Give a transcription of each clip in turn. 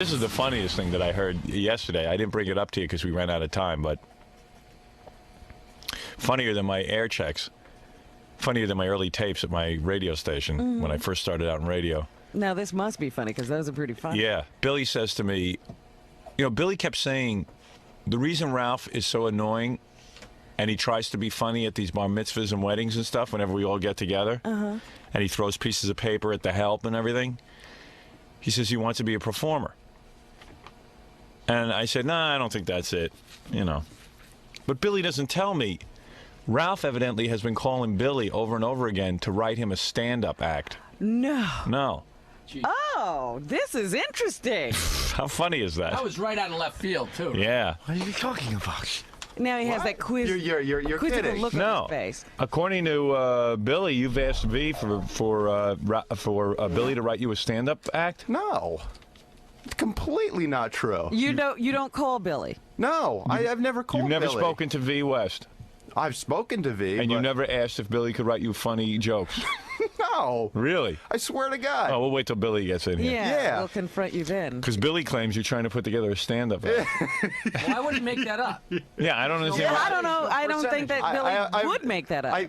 This is the funniest thing that I heard yesterday. I didn't bring it up to you because we ran out of time, but funnier than my air checks. Funnier than my early tapes at my radio station when I first started out in radio. Now, this must be funny because those are pretty funny. Yeah. Billy says to me, you know, Billy kept saying the reason Ralph is so annoying and he tries to be funny at these bar mitzvahs and weddings and stuff whenever we all get together, and he throws pieces of paper at the help and everything, he says he wants to be a performer. And I said, nah, I don't think that's it, you know. But Billy doesn't tell me. Ralph evidently has been calling Billy over and over again to write him a stand-up act. No. No. Oh, this is interesting. How funny is that? That was right out of left field, too. Yeah. What are you talking about? Now he has that You're quizzical kidding. look on his face. According to Billy, you've asked V for Billy to write you a stand-up act? No. It's completely not true. You don't call Billy. No, I've never called You've never Billy. spoken to V West? I've spoken to V. And but... you never asked if Billy could write you funny jokes? No. Really? I swear to God. Oh, we'll wait till Billy gets in here. Yeah. We'll confront you then. Because Billy claims you're trying to put together a stand-up act. Why would he make that up? Yeah, I don't understand. I don't know. I don't think that Billy would make that up.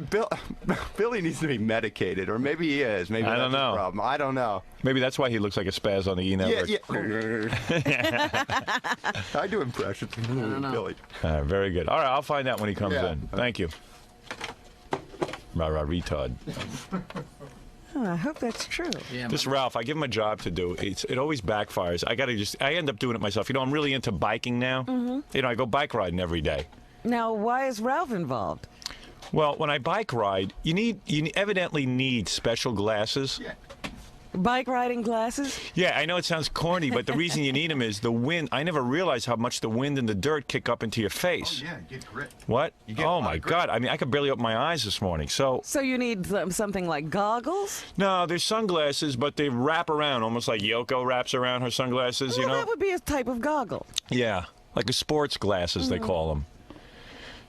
Billy needs to be medicated, or maybe he is. Maybe I that's don't know. the problem. I don't know. Maybe that's why he looks like a spaz on the E network. Yeah. I do impressions. Billy. Very good. All right, I'll find out when he comes Yeah. in. Thank you. Rah-rah retard. Oh, I hope that's true. Yeah, This Ralph, I give him a job to do. It always backfires. I end up doing it myself. You know, I'm really into biking now. You know, I go bike riding every day. Now, why is Ralph involved? Well, when I bike ride, you evidently need special glasses. Bike riding glasses? Yeah, I know it sounds corny, but the reason you need them is the wind. I never realized how much the wind and the dirt kick up into your face. Oh, yeah, you get grit. What? You get Oh, my grit. God. I mean, I could barely open my eyes this morning. So you need something like goggles? no, there's sunglasses, but they wrap around, almost like Yoko wraps around her sunglasses, you Well, know? that would be a type of goggle. Yeah, like a sports glasses, they call them.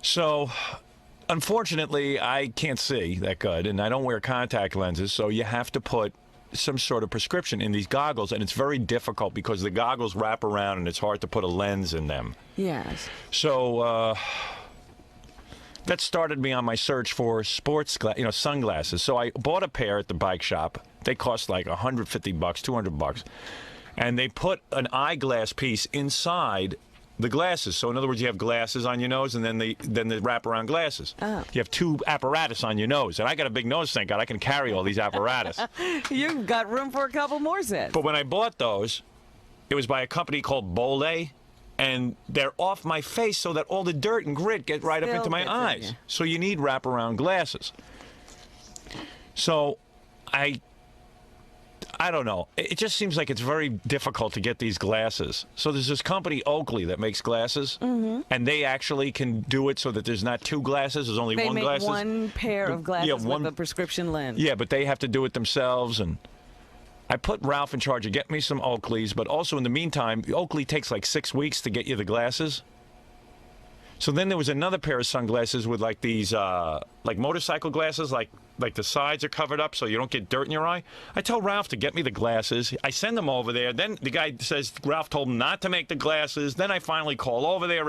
So, unfortunately, I can't see that good, and I don't wear contact lenses, so you have to put some sort of prescription in these goggles, and it's very difficult because the goggles wrap around and it's hard to put a lens in them. Yes. So that started me on my search for sports sunglasses. So I bought a pair at the bike shop. They cost like $150, $200, and they put an eyeglass piece inside the glasses. So in other words, you have glasses on your nose, and then the wraparound glasses. Oh. You have two apparatus on your nose, and I got a big nose, thank God. I can carry all these apparatus. You've got room for a couple more sets. But when I bought those, it was by a company called Bole, and they're off my face so that all the dirt and grit get right up Still into my gets in eyes. you. So you need wraparound glasses. So I don't know. It just seems like it's very difficult to get these glasses. So there's this company, Oakley, that makes glasses, and they actually can do it so that there's not two glasses. There's only they one make glasses. one pair of glasses Yeah, one- with a prescription lens. Yeah, but they have to do it themselves, and I put Ralph in charge of getting me some Oakleys, but also in the meantime, Oakley takes like 6 weeks to get you the glasses. So then there was another pair of sunglasses with like these like motorcycle glasses, like the sides are covered up so you don't get dirt in your eye. I tell Ralph to get me the glasses. I send them over there. Then the guy says Ralph told him not to make the glasses. Then I finally call over there.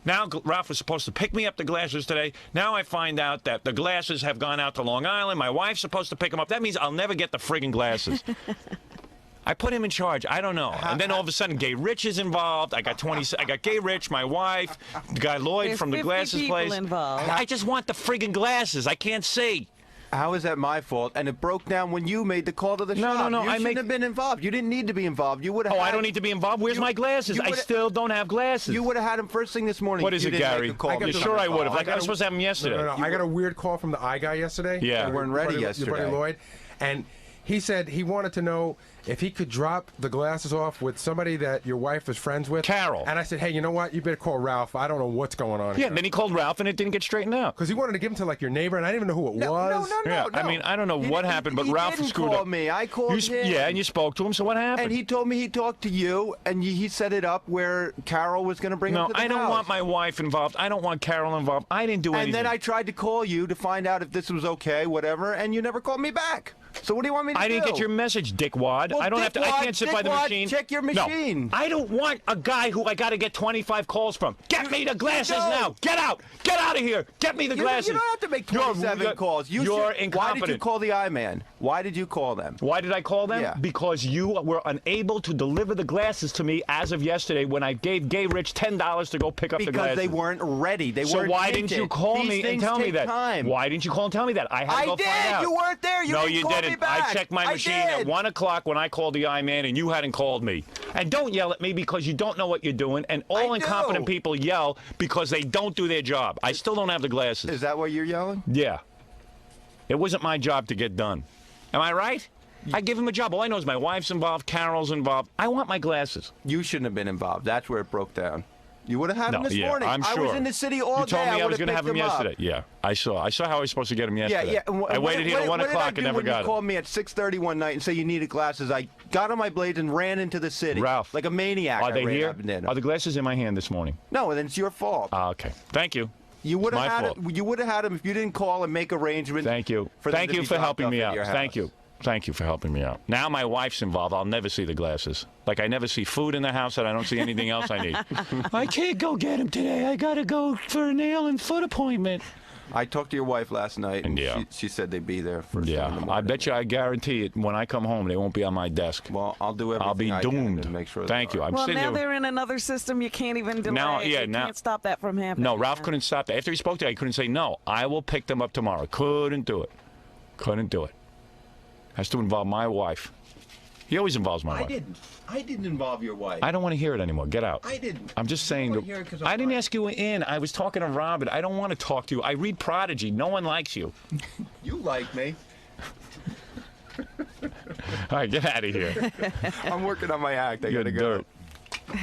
Now Ralph was supposed to pick me up the glasses today. Now I find out that the glasses have gone out to Long Island. My wife's supposed to pick them up. That means I'll never get the friggin' glasses. I put him in charge. I don't know. And then all of a sudden, Gay Rich is involved. I got Gay Rich, my wife, the guy Lloyd There's from the 50 glasses people place. involved. I just want the friggin' glasses. I can't see. How is that my fault? And it broke down when you made the call to the No, shop. no, You I shouldn't make- have been involved. You didn't need to be involved. You would have. Oh, I don't need to be involved? Where's my glasses? you I would've- still don't have glasses. You would have had him first thing this morning. What is You it, didn't Gary? make a call. You sure I would have? Like I was supposed to have them yesterday. No, I got a weird call from the eye guy yesterday. Yeah. You weren't ready Your buddy yesterday. Lloyd, and he said he wanted to know if he could drop the glasses off with somebody that your wife is friends with. Carol. And I said, hey, you know what? You better call Ralph. I don't know what's going on Yeah, here. and then he called Ralph, and it didn't get straightened out. Because he wanted to give them to like your neighbor, and I didn't even know who it No, was. no. Yeah, I mean, I don't know what happened, but he Ralph didn't screwed call up. me. I called him. Yeah, and you spoke to him, so what happened? And he told me he talked to you, and he set it up where Carol was going to bring him No, to the I don't house. want my wife involved. I don't want Carol involved. I didn't do anything. And then I tried to call you to find out if this was okay, whatever, and you never called me back. So what do you want me to do? I didn't get your message, dickwad. Well, I don't have to. I can't sit by the machine. Check your machine. No, I don't want a guy who I got to get 25 calls from. Get me the glasses now. Get out. Get out of here. Get me the glasses. You don't have to make 27 calls. You're incompetent. Why did you call the I-Man? Why did you call them? Why did I call them? Yeah. Because you were unable to deliver the glasses to me as of yesterday when I gave Gay Rich $10 to go pick up the glasses. Because they weren't ready. They weren't So why tinted. didn't you call me and tell me that? Time. Why didn't you call and tell me that? I had to go find out. You weren't there. You no, didn't you call didn't. Me back. I checked my machine at 1 o'clock when I called the I-Man, and you hadn't called me. And don't yell at me because you don't know what you're doing. And all incompetent people yell because they don't do their job. I still don't have the glasses. Is that why you're yelling? Yeah. It wasn't my job to get done. Am I right? I give him a job. All I know is my wife's involved, Carol's involved. I want my glasses. You shouldn't have been involved. That's where it broke down. You would have had him this morning. I'm sure. I was in the city all day. You told me I was going to have him yesterday. Yeah, I saw how I was supposed to get him yesterday. Yeah. I waited here at 1 o'clock and never got You called me at 6:30 one night and said you needed glasses. I got on my blades and ran into the city. Ralph, like a maniac. Are they here? Are the glasses in my hand this morning? No, then it's your fault. Okay. Thank you. You would have had it. You would have had him if you didn't call and make arrangements. Thank you. Thank you for helping me out. Thank you. Thank you for helping me out. Now my wife's involved. I'll never see the glasses. Like I never see food in the house and I don't see anything else I need. I can't go get them today. I got to go for a nail and foot appointment. I talked to your wife last night, and yeah. she said they'd be there first thing in the morning. I bet you, I guarantee it, when I come home, they won't be on my desk. Well, I'll do everything I'll be doomed. to make sure. Thank you. I'm well, sitting now there. they're in another system. You can't even delay. Now, you can't stop that from happening. No, Ralph couldn't stop that. After he spoke to me, he couldn't say, no, I will pick them up tomorrow. Couldn't do it. Couldn't do it. Has to involve my wife. He always involves my wife. I didn't involve your wife. I don't want to hear it anymore. Get out. I didn't. I'm just saying. I didn't ask you in. I was talking to Robin. I don't want to talk to you. I read Prodigy. No one likes you. You like me. All right, get out of here. I'm working on my act. I gotta go.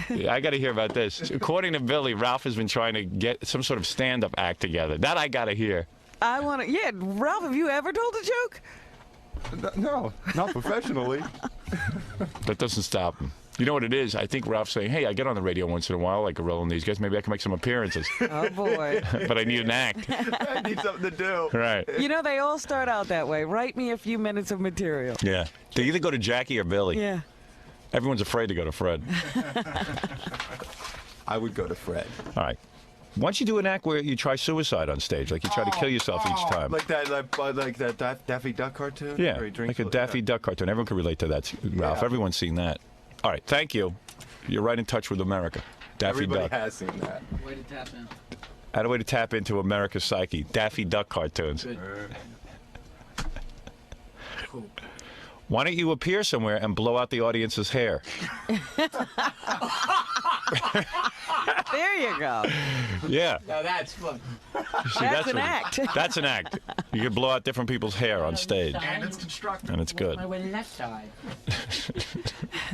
Yeah, I got to hear about this. According to Billy, Ralph has been trying to get some sort of stand-up act together. That I got to hear. I want to. Yeah, Ralph, have you ever told a joke? No, not professionally. That doesn't stop him. You know what it is? I think Ralph's saying, hey, I get on the radio once in a while, like Gorilla and these guys. Maybe I can make some appearances. Oh, boy. But I need an act. I need something to do. Right. You know, they all start out that way. Write me a few minutes of material. Yeah. They either go to Jackie or Billy. Yeah. Everyone's afraid to go to Fred. I would go to Fred. All right. Why don't you do an act where you try suicide on stage, like you try to kill yourself each time? Like that Daffy Duck cartoon? Yeah, like a Daffy Duck cartoon. Everyone can relate to that, Ralph. Yeah. Everyone's seen that. All right, thank you. You're right in touch with America. Daffy Duck. Everybody has seen that. Way to tap in. Had a way to tap into America's psyche. Daffy Duck cartoons. Cool. Why don't you appear somewhere and blow out the audience's hair? There you go. Yeah. Now that's fun. See, that's an act. That's an act. You can blow out different people's hair on stage. And it's constructive. And it's good. My left side.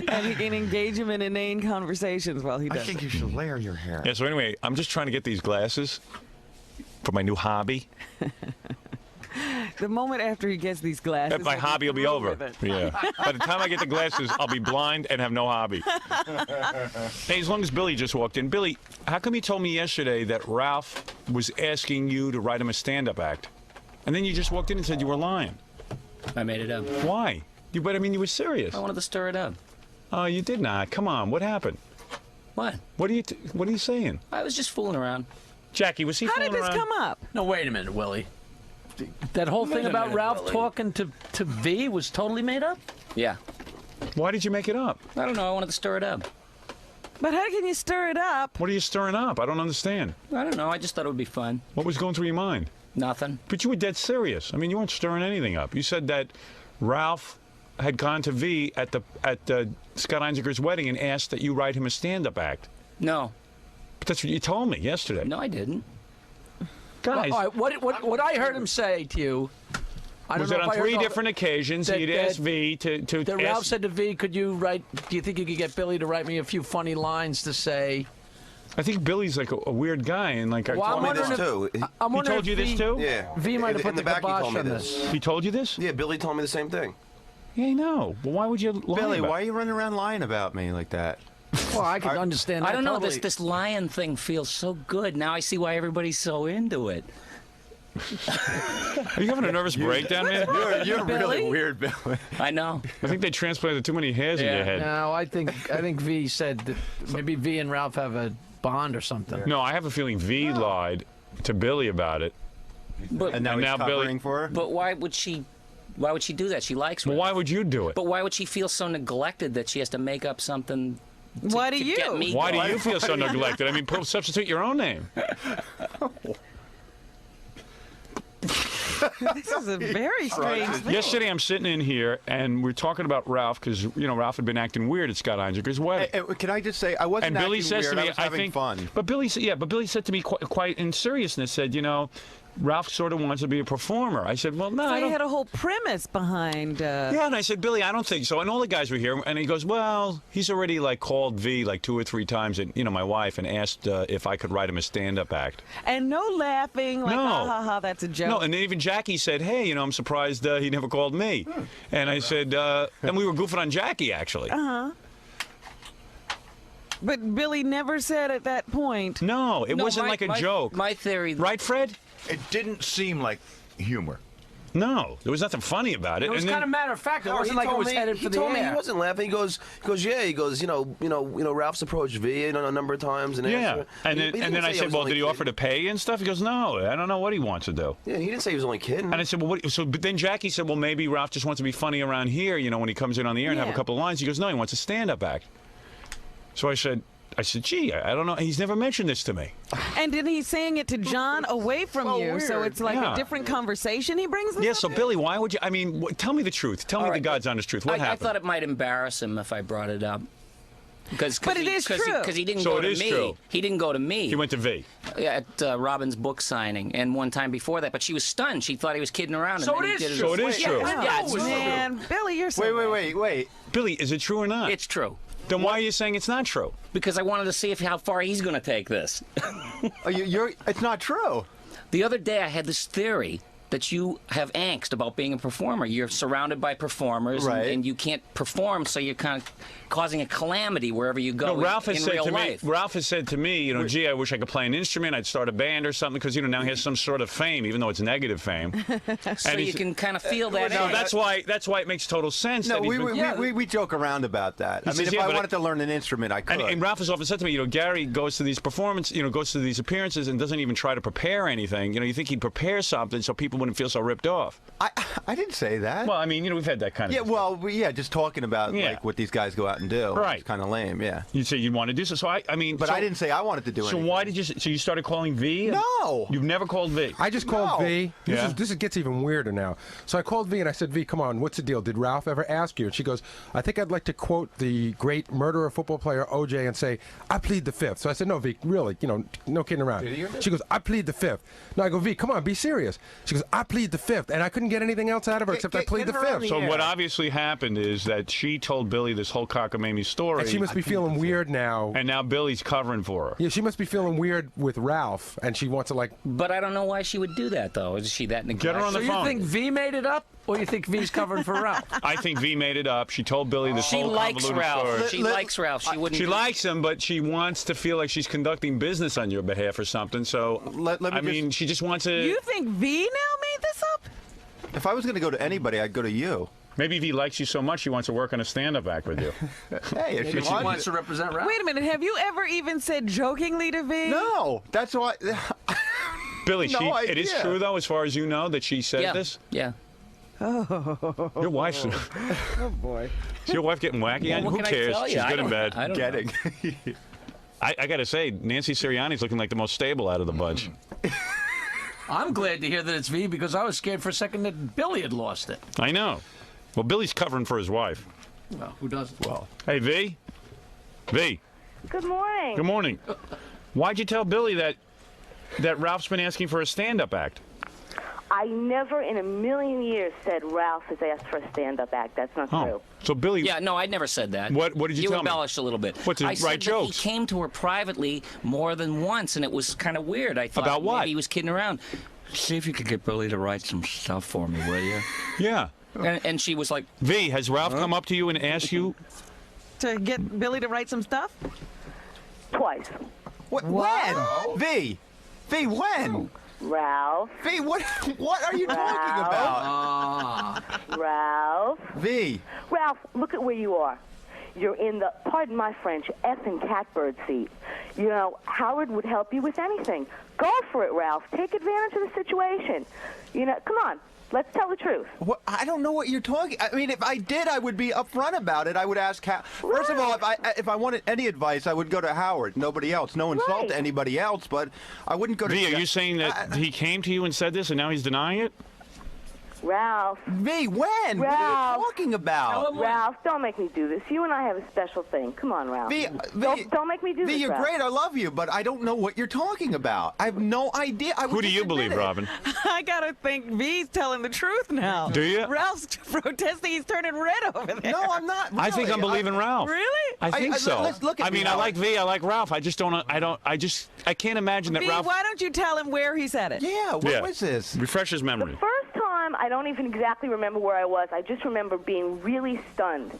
And you can engage him in inane conversations while he does I think it. you should layer your hair. Yeah, so anyway, I'm just trying to get these glasses for my new hobby. The moment after he gets these glasses, My hobby will be over. Yeah. By the time I get the glasses, I'll be blind and have no hobby. Hey, as long as Billy just walked in. Billy, how come you told me yesterday that Ralph was asking you to write him a stand-up act? And then you just walked in and said you were lying. I made it up. Why? But I mean, you were serious. I wanted to stir it up. Oh, you did not. Come on. What happened? What? What are you saying? I was just fooling around. Jackie, was he How fooling did this around? come up? No, wait a minute, Willie. That whole thing about Ralph talking to V was totally made up? Yeah. Why did you make it up? I don't know. I wanted to stir it up. But how can you stir it up? What are you stirring up? I don't understand. I don't know. I just thought it would be fun. What was going through your mind? Nothing. But you were dead serious. I mean, you weren't stirring anything up. You said that Ralph had gone to V at Scott Einzinger's wedding and asked that you write him a stand-up act. No. But that's what you told me yesterday. No, I didn't. Guys. Well, all right, what I heard him say to you, I don't was know that if on I heard three all- different occasions that- he'd that- asked V to that ask... Ralph said to V, do you think you could get Billy to write me a few funny lines to say? I think Billy's like a weird guy, and like Well, I I'm told wondering this if, too. I'm He wondering told if you this V- too? Yeah. V might have put in the the back, he kibosh told me on this. this. He told you this? Yeah, Billy told me the same thing. Yeah, I know. Well, why would you lie Billy, about why are you running around lying about me like that? Well, I can understand that. I don't know. totally. This lion thing feels so good. Now I see why everybody's so into it. Are you having a nervous breakdown, man? You're really Billy? weird, Billy. I know. I think they transplanted too many hairs in your head. No, I think V said that maybe V and Ralph have a bond or something. No, I have a feeling V lied to Billy about it. But And now he's now Billy- covering for her? but why would she? Why would she do that? She likes. Well, Ralph. why would you do it? But why would she feel so neglected that she has to make up something? Why do to you? Get me Why do going? you feel so neglected? I mean, substitute your own name. This is a very strange thing. Yesterday, I'm sitting in here, and we're talking about Ralph because, Ralph had been acting weird at Scott Einziger's wedding. Can I just say, I wasn't And Billy acting says weird, to me, I was having think, fun. But Billy said to me quite in seriousness, said, Ralph sort of wants to be a performer. I said, well, no, So I he don't. had a whole premise behind. Yeah, and I said, Billy, I don't think so. And all the guys were here, and he goes, well, he's already called V 2 or 3 times, and my wife, and asked if I could write him a stand-up act. And no laughing, like, No. ha ha ha, that's a joke. No, and then even Jackie said, hey, I'm surprised he never called me. And I said, and we were goofing on Jackie, actually. But Billy never said at that point. No, it No, wasn't like a joke. My theory. Right, Fred? It didn't seem like humor. No, there was nothing funny about it. It was And then- kind of matter of fact. It No, wasn't he like it told was me, headed he for the told me air. he wasn't laughing. He goes, yeah. He goes, Ralph's approached V a number of times and asked Yeah, her. and He then, didn't and then say I he said, was well, only did he offer kidding. to pay and stuff? He goes, no, I don't know what he wants to do. Yeah, he didn't say he was only kidding. And I said, well, but then Jackie said, well, maybe Ralph just wants to be funny around here, when he comes in on the air and have a Yeah. couple of lines. He goes, no, he wants a stand-up act. So I said, gee, I don't know. He's never mentioned this to me. And then he's saying it to John away from So you, so weird. it's like Yeah. a different conversation he brings this Yeah, up so in? Billy, why would you? I mean, tell me the truth. Tell me the God's honest truth. What I happened? thought it might embarrass him if I brought it up. But it is true. Because he didn't So go it to is me. true. He didn't go to me. He went to V. At Robin's book signing, and one time before that. But she was stunned. She thought he was kidding around. So and then it he is did true. So it is Yeah, true. Yeah, it's Oh, true. man, Billy, you're so Wait. Billy, is it true or not? It's true. Then why are you saying it's not true? Because I wanted to see how far he's going to take this. It's not true. The other day, I had this theory that you have angst about being a performer. You're surrounded by performers, Right. and you can't perform, so you're kind of causing a calamity wherever you go. No, Ralph has in said real to life. me. Ralph has said to me, gee, I wish I could play an instrument. I'd start a band or something because now he has some sort of fame, even though it's negative fame. So and you he's- can kind of feel that. No, in. that's why it makes total sense. No, that he's been- we joke around about that. I mean, says, if yeah, I but wanted to learn an instrument, I could. And Ralph has often said to me, Gary goes to these goes to these appearances and doesn't even try to prepare anything. You think he'd prepare something so people wouldn't feel so ripped off. I didn't say that. Well, I mean, we've had that kind of. yeah, well, just talking about Yeah. like what these guys go out and do. Right. It's kind of lame. Yeah. You say you'd want to do so. So I mean, But so, I didn't say I wanted to do So anything. why did you? So you started calling V? No. You've never called V. I just called No. V. Yeah. This gets even weirder now. So I called V and I said, V, come on, what's the deal? Did Ralph ever ask you? And she goes, I think I'd like to quote the great murderer football player OJ and say, I plead the fifth. So I said, no, V, really, no kidding around. She goes, I plead the fifth. No, I go, V, come on, be serious. She goes, I plead the fifth. And I couldn't get anything else out of her except I plead the fifth. So what obviously happened is that she told Billy this whole cockamamie story, And she must be feeling weird now. and now Billy's covering for her. Yeah, she must be feeling weird with Ralph, and she wants to But I don't know why she would do that, though. Is she that neglectful? Get her on So the you phone. think V made it up, or you think V's covering for Ralph? I think V made it up. She told Billy this She whole likes convoluted Ralph. story. She likes Ralph. She wouldn't. She likes him, but she wants to feel like she's conducting business on your behalf or something. So, Let me I mean, she just wants to. You think V now made this up? If I was going to go to anybody, I'd go to you. Maybe V likes you so much she wants to work on a stand-up act with you. Hey, if She she wants. wants to represent Ralph. Wait a minute, have you ever even said jokingly to V? No, that's why. Billy, No it is idea. true though, as far as you know, that she said Yeah. this. Yeah. Your wife's. Oh boy. Is your wife getting wacky? Well, on you? what Who can I cares? tell you? She's I good and don't- bad. I don't know. Getting. I got to say, Nancy Sirianni's looking like the most stable out of the bunch. I'm glad to hear that it's V because I was scared for a second that Billy had lost it. I know. Well, Billy's covering for his wife. Well, who doesn't? Well, Hey, V. V. Good morning. Good morning. Why'd you tell Billy that Ralph's been asking for a stand-up act? I never in a million years said Ralph has asked for a stand-up act. That's not true. So Billy. Yeah, no, I never said that. What did you tell me? You embellished a little bit. What, to I write said jokes? That he came to her privately more than once, and it was kind of weird. I thought About what? maybe he was kidding around. See if you could get Billy to write some stuff for me, will you? Yeah. And she was like, V, has Ralph come up to you and asked you? To get Billy to write some stuff? Twice. When? V, when? Ralph. V, what are you talking about? Ralph. V. Ralph, look at where you are. You're in the, pardon my French, effing catbird seat. You know, Howard would help you with anything. Go for it, Ralph. Take advantage of the situation. You know, come on. Let's tell the truth. What? I don't know what you're talking. I mean, if I did, I would be upfront about it. I would ask. First of all, if I wanted any advice, I would go to Howard. Nobody else. No insult to anybody else, but I wouldn't go to. V, are you saying that he came to you and said this, and now he's denying it? Ralph. V, when? Ralph. What are you talking about? Ralph, don't make me do this. You and I have a special thing. Come on, Ralph. Don't make me do this, V, you're Ralph. great. I love you, but I don't know what you're talking about. I have no idea. Who do you believe, Robin? I gotta think V's telling the truth now. Do you? Ralph's protesting. He's turning red over there. No, I'm not. I think I'm believing Ralph. Really? I think so. Let's look at I mean, I like V. I like Ralph. I just don't. I can't imagine that V, Ralph. why don't you tell him where he said it? Yeah. What was this? Refresh his memory. First time, I don't even exactly remember where I was. I just remember being really stunned.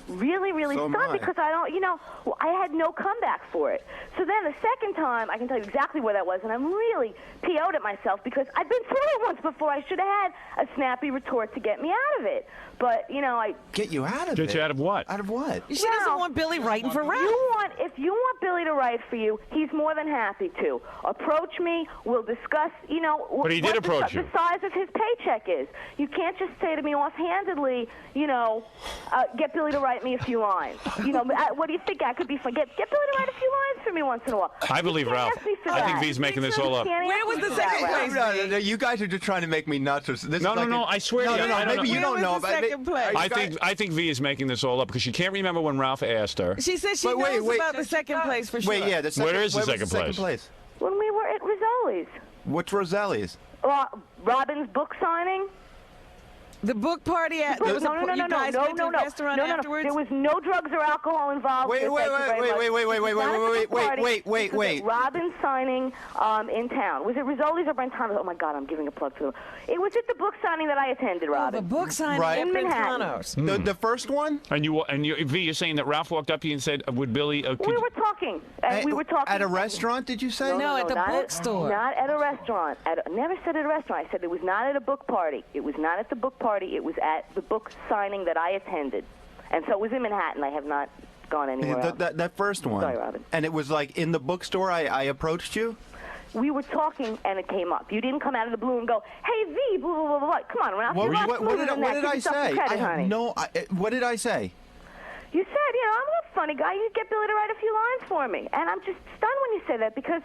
Really, really So am stunned I. because I don't, you know, I had no comeback for it. So then the second time, I can tell you exactly where that was, and I'm really PO'd at myself because I've been through it once before. I should have had a snappy retort to get me out of it. But, you know, I... Get you out of Get it? you out of what? Out of what? She doesn't want Billy writing for Ralph. If you want Billy to write for you, he's more than happy to. Approach me. We'll discuss, you know, But he did what approach you. the size of his paycheck is. You can't just say to me offhandedly, you know, get Billy to write me a few lines. You know, what do you think? I could be fun. Get Billy to write a few lines for me once in a while. I believe You can't Ralph. ask me for I think that. V's making this all up. You can't Where ask was me the for second that, place? Ralph. No, you guys are just trying to make me nuts. This is No, like I swear to you. No, I don't maybe know. you don't Where know. was the but second place? I think V is making this all up because she can't remember when Ralph asked her. She said she But knows wait. about the second place for sure. Wait, yeah. The second, Where is the was second second place? place? When we were at Rizzoli's. What's Roselli's? Robin's book signing. The book party at No, there was a, you guys went to a restaurant afterwards. There was no drugs or alcohol involved. Wait. Robin signing in town. Was it Rizzoli's or Brentano's? Oh my God, I'm giving a plug for them. It was at the book signing that I attended, The Robin. book signing Right. in In Manhattan. Brentano's. The first one? And V, you're saying that Ralph walked up to you and said, "Would Billy?" We were talking. We were talking At a restaurant, did you say? No, at the not bookstore. Not at a restaurant. Never said at a restaurant. I said it was not at a book party. It was not at the book party. It was at the book signing that I attended. And so it was in Manhattan. I have not gone anywhere else. That first one. Sorry, Robin. And it was like in the bookstore I approached you? We were talking, and it came up. You didn't come out of the blue and go, "Hey, V, blah, blah, blah, blah." Come on, Ralph. You're not What smoother did than that. Give I yourself some say? credit, I have honey. no... what did I say? You said, you know, I'm a funny guy. You get Billy to write a few lines for me. And I'm just stunned when you say that because,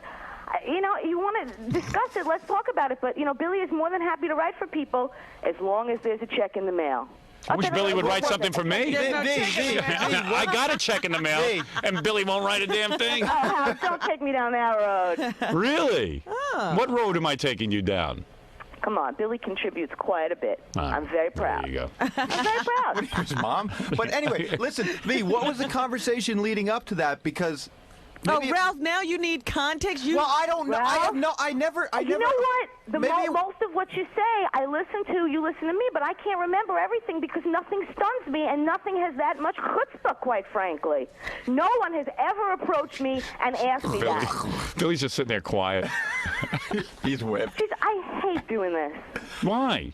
you know, you want to discuss it. Let's talk about it. But, you know, Billy is more than happy to write for people as long as there's a check in the mail. I wish Billy would write something for me. I got a check in the mail, and Billy won't write a damn thing. Oh, Howard, don't take me down that road. Really? What road am I taking you down? Come on, Billy contributes quite a bit. I'm very proud. There you go. I'm very proud. His mom? But anyway, listen, V, what was the conversation leading up to that? Because... Ralph, now you need context. Well, I don't know. I have no... I never... You know what? Most of what you say, I listen to, you listen to me, but I can't remember everything because nothing stuns me and nothing has that much chutzpah, quite frankly. No one has ever approached me and asked me that. Billy's just sitting there quiet. He's whipped. Jeez, I hate doing this. Why?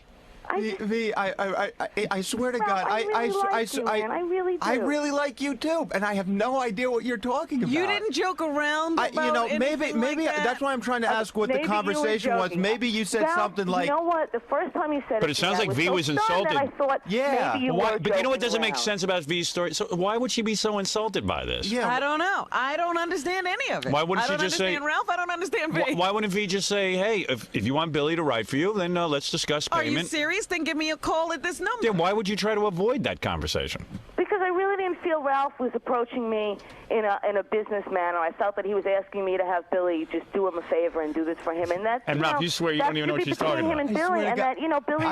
V, I swear to God, I really do. I really like you too, and I have no idea what you're talking about. You didn't joke around about you know, anything maybe like that? that's why I'm trying to ask what the Maybe you were conversation was. joking. Maybe you said Well, something like, you know what? The first time you said But it, it sounds to me, like I V was was so stunned insulted. that I thought Yeah. maybe you Why, were but you know what joking doesn't make around. sense about V's story? So why would she be so insulted by this? yeah. I don't know. I don't understand any of it. Why wouldn't I she don't just say- understand Ralph. I don't understand V. Why wouldn't V just say, "Hey, if you want Billy to write for you, then let's discuss Are you payment"? serious? Then give me a call at this number. Yeah, why would you try to avoid that conversation? Because I really didn't feel Ralph was approaching me in a business manner. I felt that he was asking me to have Billy just do him a favor and do this for him. And that's And Ralph, you swear you don't even know what she's talking him about. and Billy, and that, you know, Billy.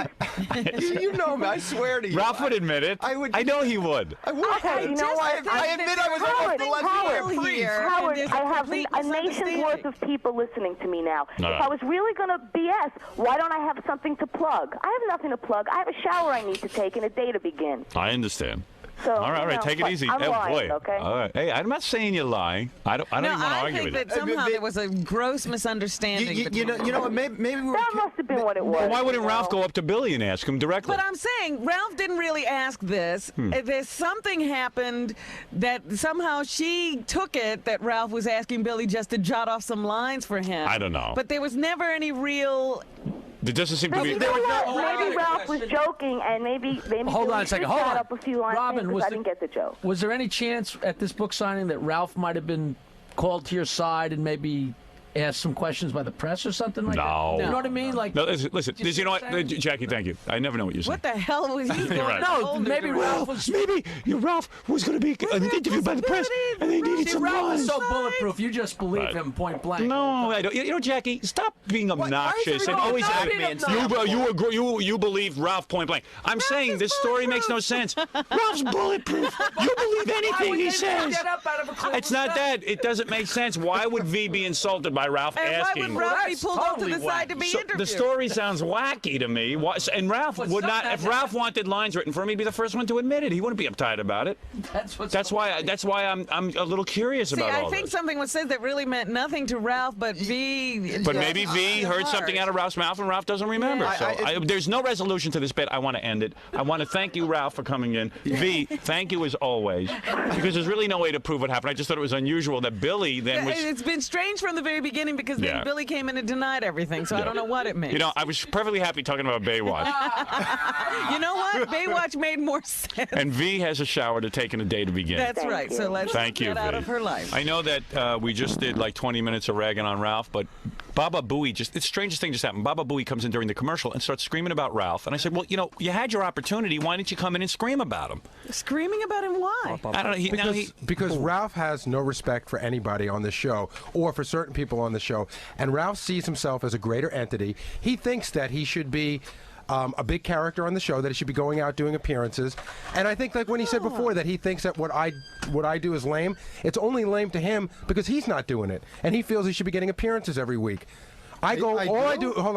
you know me. I swear to you. Ralph would admit it. I know he would. I would. Okay, you know what? I admit I was almost molested. Howard, I have complete a nation's misunderstanding. worth of people listening to me now. No, If no. I was really going to BS, why don't I have something to plug? I have nothing to plug. I have a shower I need to take and a day to begin. I understand. So, All right, take it easy. I'm Oh, lying, boy. okay? All right. Hey, I'm not saying you're lying. I don't even want to I argue think with that you. somehow there was a gross misunderstanding. You know what? Maybe we were. That must have been what it was. Well, why wouldn't you Ralph know? go up to Billy and ask him directly? But I'm saying Ralph didn't really ask this. There's something happened that somehow she took it that Ralph was asking Billy just to jot off some lines for him. I don't know. But there was never any real. There doesn't seem to Maybe, be. maybe Ralph was joking, and maybe Hold Billy on a second. did Hold jot on. up a few lines Robin, because was I the- didn't get the joke. Was there any chance at this book signing that Ralph might have been called to your side and maybe asked some questions by the press or something like No. that? You know what I mean? Like, No, listen. Do you see You know what what, I'm saying? Jackie? Thank you. I never know what you're saying. What the hell was he going? Right. no, Older maybe direction. Ralph was. Maybe Ralph was going to be interviewed by the press, and they needed See, some Ralph lines. is so bulletproof. You just believe Right. him point blank. No, I don't. You know, Jackie, stop being obnoxious and everybody always not act. being obnoxious? You believe Ralph point blank. I'm saying this story makes no sense. Ralph's bulletproof. You believe Why anything would he they says. get up out of a cliff It's not that. It doesn't make sense. Why would V be insulted by Ralph And why asking? would Ralph be that's pulled off to totally the side to be So interviewed? the story sounds wacky to me. And Ralph What's would up, not. If man? Ralph wanted lines written for him, he'd be the first one to admit it. He wouldn't be uptight about it. That's why I'm a little curious See, about I all think this. something was said that really meant nothing to Ralph, but V. But maybe V heard something out of Ralph's mouth and Ralph doesn't remember. Yeah. So there's no resolution to this bit. I want to end it. I want to thank you, Ralph, for coming in. V, thank you as always, because there's really no way to prove what happened. I just thought it was unusual that Billy then was. It's been strange from the very beginning because then Yeah. Billy came in and denied everything, so I don't know what it means. You know, I was perfectly happy talking about Baywatch. You know what? Baywatch made more sense. And V has a shower to take and a day to begin. That's right. So let's Thank you, get out V. of her life. I know that we just did like 20 minutes of ragging on Ralph, but Baba Booey it's the strangest thing just happened. Baba Booey comes in during the commercial and starts screaming about Ralph. And I said, well, you know, you had your opportunity. Why didn't you come in and scream about him? Screaming about him? Why? I don't know. Because Ralph has no respect for anybody on the show or for certain people on the show. And Ralph sees himself as a greater entity. He thinks that he should be a big character on the show, that he should be going out doing appearances. And I think, like when he said before, that he thinks that what I do is lame, it's only lame to him because he's not doing it. And he feels he should be getting appearances every week. Hold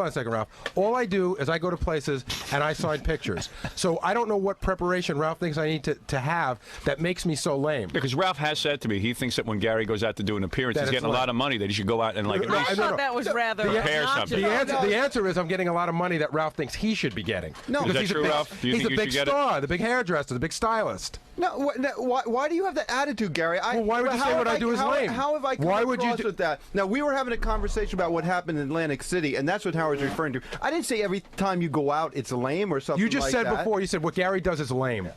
on a second, Ralph. All I do is I go to places and I sign pictures. So I don't know what preparation Ralph thinks I need to have that makes me so lame. Because Ralph has said to me, he thinks that when Gary goes out to do an appearance, That he's it's getting a lot of money, that he should go out and like at least I thought that was rather prepare something. The answer is I'm getting a lot of money that Ralph thinks he should be getting. No. Is that he's true, a big, Ralph? Do you he's think a you big should get it? star, the big hairdresser, the big stylist. No, why do you have that attitude, Gary? Well, why would you say what I do is lame? How have I come Why would you across with that? Now, we were having a conversation about what happened in Atlantic City, and that's what Howard's referring to. I didn't say every time you go out it's lame or something You just like said that. before, you said what Gary does is lame.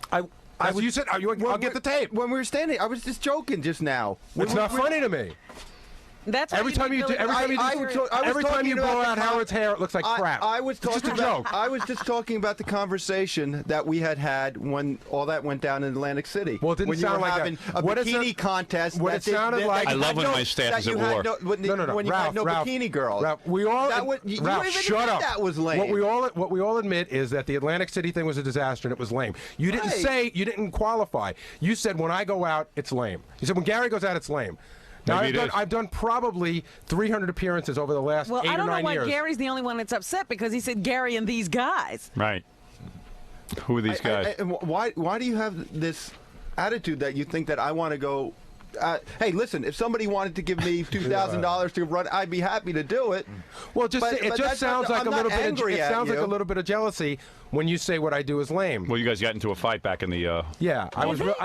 You said, I'll get the tape. When we were standing, I was just joking just now. It's not funny to me. That's Every time you blow out Howard's hair, it looks like crap. I was It's just talking a joke. I was just talking about the conversation that we had when all that went down in Atlantic City. Well, it didn't when sound you were like having that. a What it bikini sound- contest. what that it did- sounded that- like- I that love you when had my staff that is at you had war. No, when you Ralph, had no Ralph, bikini girls. Ralph, we all, you Ralph, even shut admit up. that was lame. What we all admit is that the Atlantic City thing was a disaster and it was lame. You didn't Right. you didn't qualify. You said when I go out, it's lame. You said when Gary goes out, it's lame. Now, Maybe it is. I've done probably 300 appearances over the last 8 Well, or 9 I don't know why years. Gary's the only one that's upset because he said Gary and these guys. Right. Who are these guys? Why do you have this attitude that you think that I want to go? Hey, listen, if somebody wanted to give me $2,000 to run, I'd be happy to do it. Well, But that's sounds not- like I'm a little not bit. angry It at sounds like you. a little bit of jealousy when you say what I do is lame. Well, you guys got into a fight back in the. Yeah, I was. Well,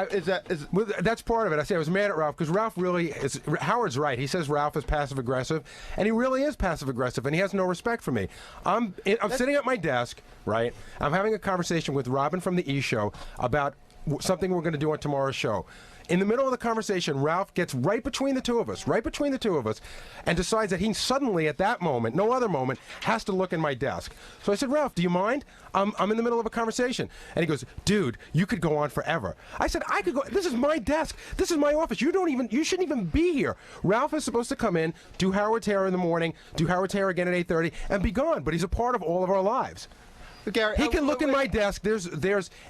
that's part of it. I say I was mad at Ralph because Ralph really is. Howard's right. He says Ralph is passive aggressive, and he really is passive aggressive, and he has no respect for me. I'm sitting at my desk, right? I'm having a conversation with Robin from the E Show about something we're going to do on tomorrow's show. In the middle of the conversation, Ralph gets right between the two of us, and decides that he suddenly, at that moment, no other moment, has to look in my desk. So I said, Ralph, do you mind? I'm in the middle of a conversation. And he goes, dude, you could go on forever. I said, I could go. This is my desk. This is my office. You shouldn't even be here. Ralph is supposed to come in, do Howard's hair in the morning, do Howard's hair again at 8:30, and be gone. But he's a part of all of our lives. Gary, He can look in my desk. There's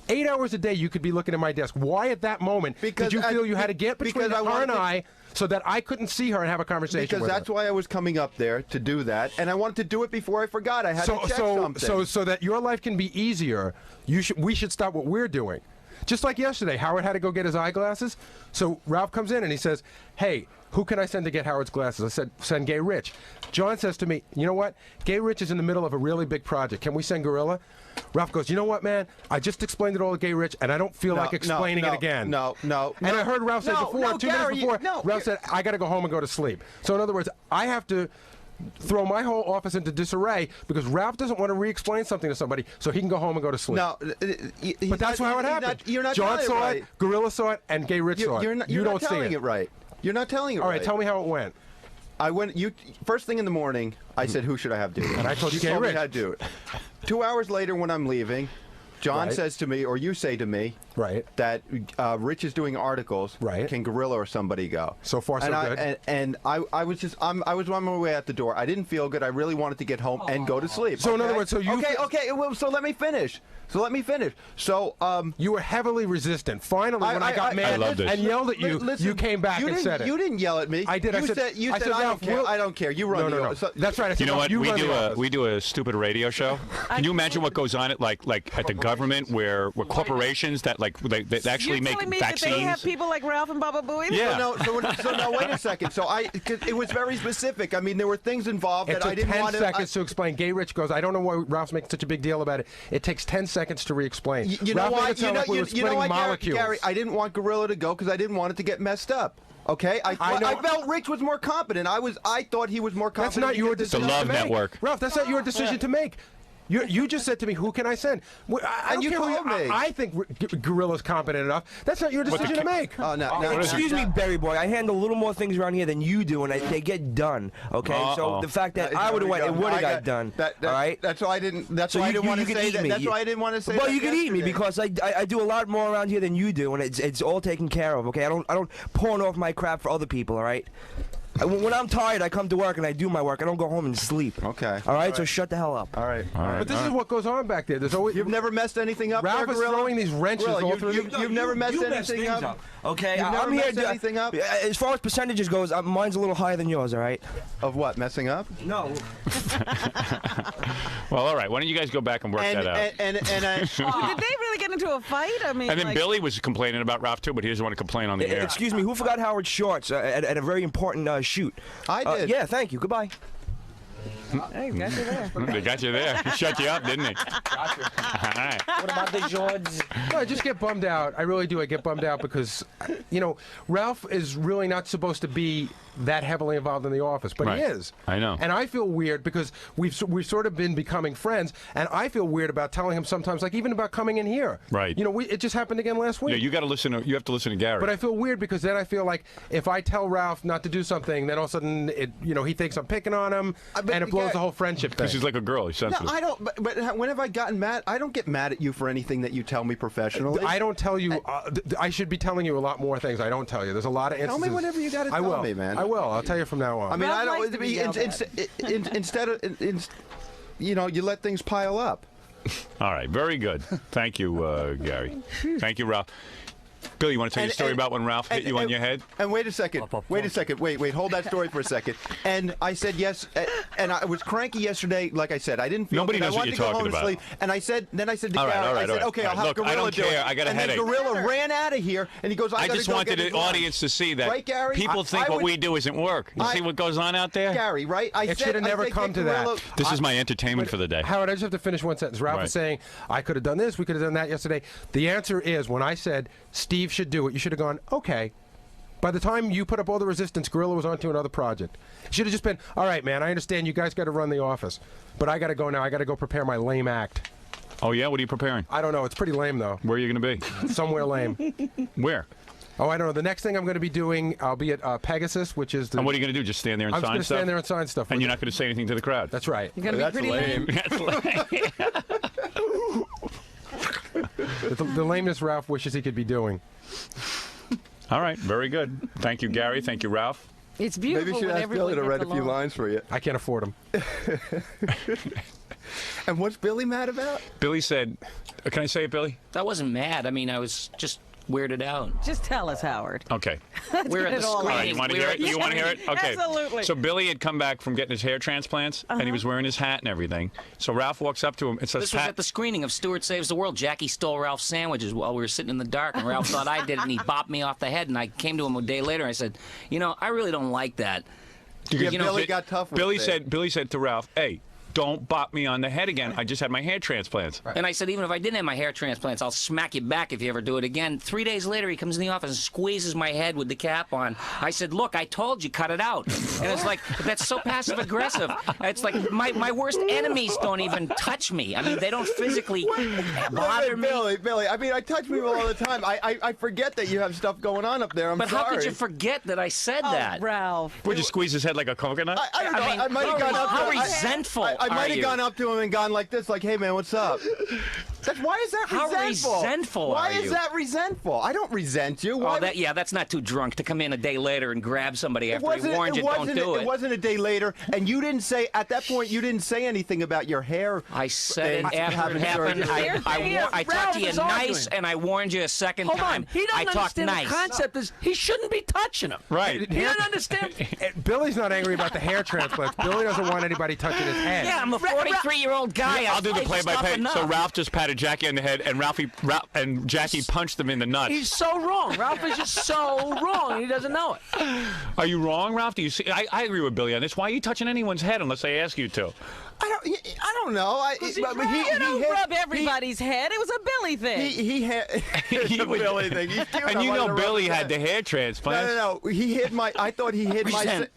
8 hours a day you could be looking in my desk. Why at that moment did you feel you had to get between her and I so that I couldn't see her and have a conversation Because with that's her? why I was coming up there to do that, and I wanted to do it before I forgot. I had to check something. So that your life can be easier, we should stop what we're doing. Just like yesterday, Howard had to go get his eyeglasses. So Ralph comes in and he says, hey, who can I send to get Howard's glasses? I said, send Gay Rich. John says to me, you know what? Gay Rich is in the middle of a really big project. Can we send Gorilla? Ralph goes, you know what, man? I just explained it all to Gay Rich, and I don't feel like explaining it again. No. And I heard Ralph say before, 2 minutes before, Ralph said, I got to go home and go to sleep. So in other words, I have to throw my whole office into disarray because Ralph doesn't want to re-explain something to somebody so he can go home and go to sleep. No, but that's how it happened. You're not John telling saw it it, Gorilla saw it, and Gay Rich saw it. You're not telling it right. You're not telling it right. All right, tell me how it went. I went. First thing in the morning, I said, "Who should I have do it?" And I told you, told Rich. me how to do it. 2 hours later, when I'm leaving, John says to me, or you say to me, that Rich is doing articles. Right. Can Gorilla or somebody go? So far, so good. And I was on my way out the door. I didn't feel good. I really wanted to get home and go to sleep. So in other words, so you okay. Well, so let me finish. So you were heavily resistant. Finally, when I got mad and yelled at you, you came back and said it. You didn't yell at me. I did. You said I don't care. You run no. That's right. I said, you know what? You we do a stupid radio show. Can you imagine what goes on at like at the government where corporations that they actually You're make telling me vaccines? That they have people like Ralph and Baba Booey? Yeah. So now wait a second. So it was very specific. I mean, there were things involved that I didn't want to. It took 10 seconds to explain. Gay Rich goes, I don't know why Ralph's making such a big deal about it. It takes 10 seconds to re-explain. You know why? You know why, Gary? I didn't want Gorilla to go because I didn't want it to get messed up. Okay, I felt Rich was more competent. I thought he was more competent. That's not your decision. The Love to make. Network. Ralph, that's not your decision to make. You just said to me, who can I send? And you told me. I think Gorilla's competent enough. That's not your decision to make. Excuse me, Berry Boy. I handle a little more things around here than you do, and they get done. Okay, so the fact that I would have went, it would have got done. All right. That's why I didn't. That's why I didn't want to say that. That's why I didn't want to say. Well, you can eat me because I do a lot more around here than you do, and it's all taken care of. Okay, I don't pawn off my crap for other people. All right. When I'm tired, I come to work and I do my work. I don't go home and sleep. Okay. All right. So shut the hell up. All right. But this is what goes on back there. There's always. You've never messed anything up. Ralph is throwing these wrenches all through. You've never messed anything up. Okay. You've never messed anything up. As far as percentages goes, mine's a little higher than yours. All right. Of what? Messing up? No. Well, all right. Why don't you guys go back and work that out? Did they really get into a fight? I mean, and then Billy was complaining about Ralph too, but he doesn't want to complain on the air. Excuse me, who forgot Howard's shorts at a very important shoot? I did. Yeah, thank you. Goodbye. Hey, got you there. They got you there. He shut you up, didn't he? Got you. All right. What about the shorts? No, I just get bummed out. I really do. I get bummed out because, Ralph is really not supposed to be that heavily involved in the office, but he is. I know. And I feel weird because we've sort of been becoming friends, and I feel weird about telling him sometimes, like even about coming in here. Right. It just happened again last week. Yeah, you got to listen. You have to listen to Gary. But I feel weird because then I feel like if I tell Ralph not to do something, then all of a sudden he thinks I'm picking on him, and it blows the whole friendship thing. Because he's like a girl. He's sensitive. No, I don't. But when have I gotten mad? I don't get mad at you for anything that you tell me professionally. I don't tell you. I should be telling you a lot more things. I don't tell you. There's a lot of instances. Tell me whatever you got to tell me, man. I will. I'll tell you from now on. I mean, Ralph I don't. likes to be yelled at. Instead of, you let things pile up. All right. Very good. Thank you, Gary. Thank you, Ralph. Billy, you want to tell your story about when Ralph hit you on your head? And wait a second. Wait a second. Wait. Hold that story for a second. And I said yes. And I was cranky yesterday. Like I said, I didn't feel Nobody good. knows I what wanted you're to go home talking and sleep. about. And I said to Gary, I said, okay, I'll have Look, Gorilla I don't do care. it. I got a headache. And then Gorilla ran out of here, and he goes, I gotta just go wanted get the his lunch. audience to see that Right, Gary? people think what we do isn't work. You see what goes on out there? Gary, right? It should have never come to that. This is my entertainment for the day. Howard, I just have to finish one sentence. Ralph is saying, I could have done this, we could have done that yesterday. The answer is, when I said, Steve should do it, you should have gone, okay. By the time you put up all the resistance, Gorilla was on to another project. It should have just been, all right, man, I understand you guys got to run the office, but I got to go now. I got to go prepare my lame act. Oh, yeah? What are you preparing? I don't know. It's pretty lame, though. Where are you going to be? Somewhere lame. Where? Oh, I don't know. The next thing I'm going to be doing, I'll be at Pegasus, which is the... And what are you going to do? Just stand there and I'm sign just stuff? going to stand there and sign stuff. And you're not going to say anything to the crowd? That's right. You're going to be pretty lame. That's lame. The lameness Ralph wishes he could be doing. All right. Very good. Thank you, Gary. Thank you, Ralph. It's beautiful. Maybe you should when ask Billy to write a few lines for you. I can't afford them. And what's Billy mad about? Billy said, can I say it, Billy? I wasn't mad. I mean, I was just weirded out. Just tell us, Howard. Okay. We're at get the it all out. All right, screening. you want to We hear were it? at You want to hear it? Okay. Absolutely. So Billy had come back from getting his hair transplants, and he was wearing his hat and everything. So Ralph walks up to him and says, This was at the screening of Stewart Saves the World. Jackie stole Ralph's sandwiches while we were sitting in the dark, and Ralph thought I did it, and he bopped me off the head. And I came to him a day later, and I said, you know, I really don't like that. Yeah, You know, Billy got tough with it. Billy said to Ralph, hey, don't bop me on the head again. I just had my hair transplants. And I said, even if I didn't have my hair transplants, I'll smack you back if you ever do it again. 3 days later, he comes in the office and squeezes my head with the cap on. I said, look, I told you, cut it out. And it's like, that's so passive-aggressive. It's like my worst enemies don't even touch me. I mean, they don't physically bother me. Billy, I mean, I touch people all the time. I forget that you have stuff going on up there. I'm But sorry. how could you forget that I said that? Ralph. Would you squeeze his head like a coconut? I don't know. I mean, I might have gone up to how him. resentful I might are have you? gone up to him and gone like this, like, "Hey, man, what's up?" Why is that How resentful? resentful Why are is you? that resentful? I don't resent you. Why? That's not too drunk to come in a day later and grab somebody It after he warned you, don't do it. It wasn't a day later, and you didn't say at that point. You didn't say anything about your hair. I said it and after it having happened. surgery. I talked to you nice, and I warned you a second Hold time. on. He I doesn't talked understand nice. the concept is he shouldn't be touching him. Right. He doesn't understand. Billy's not angry about the hair transplants. Billy doesn't want anybody touching his head. Yeah, I'm a 43-year-old guy. I'll do the I've played this play-by-play. stuff So enough. Ralph just patted Jackie on the head, and and Jackie punched him in the nuts. He's so wrong. Ralph is just so wrong. He doesn't know it. Are you wrong, Ralph? Do you see? I agree with Billy on this. Why are you touching anyone's head unless they ask you to? I don't know. You don't rub everybody's head. It was a Billy thing. He had the Billy thing. He's cute. And I you wanted know to rub Billy his had the head. hair transplants. No. He hid my. I thought he hid my. Resent.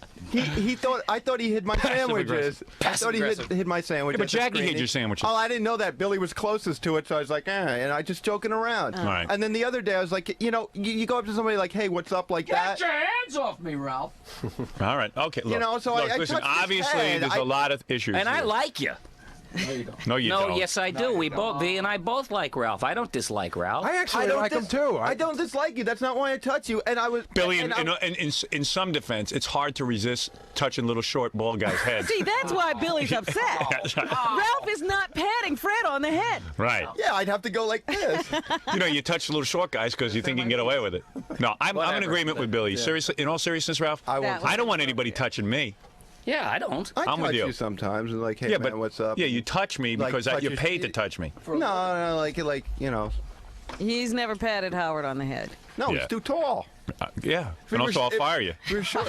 I thought he hid my sandwiches. I thought he hid my sandwiches. Yeah, but at the Jackie hid screening. your sandwiches. Oh, I didn't know that. Billy was closest to it, so I was like, and I just joking around. Right. And then the other day, I was like, you know, you go up to somebody like, hey, what's up, like that. Get your hands off me, Ralph. All right. Okay. Look, know, so look, I listen. touched his Obviously, head. there's a lot of issues. And I here. like you. No, you No, don't. yes, I do. We both, V and I both like Ralph. I don't dislike Ralph. I actually like him too. I don't dislike you. That's not why I touch you. And I was Billy, and in some defense, it's hard to resist touching little short bald guy's head. See, that's why Billy's upset. Ralph is not patting Fred on the head. Right. Yeah, I'd have to go like this. You know, you touch the little short guys because you think you can get away with it. No, I'm in agreement with Billy. Seriously, in all seriousness, Ralph, I don't want anybody touching me. Yeah, I don't. I I'm touch with you. sometimes and like, hey, Yeah, man, but what's up? yeah, you touch me Like, because touch you're your- paid to touch me. No, like you know. He's never patted Howard on the head. No, Yeah. he's too tall. Yeah, and also I'll fire you. We're sure.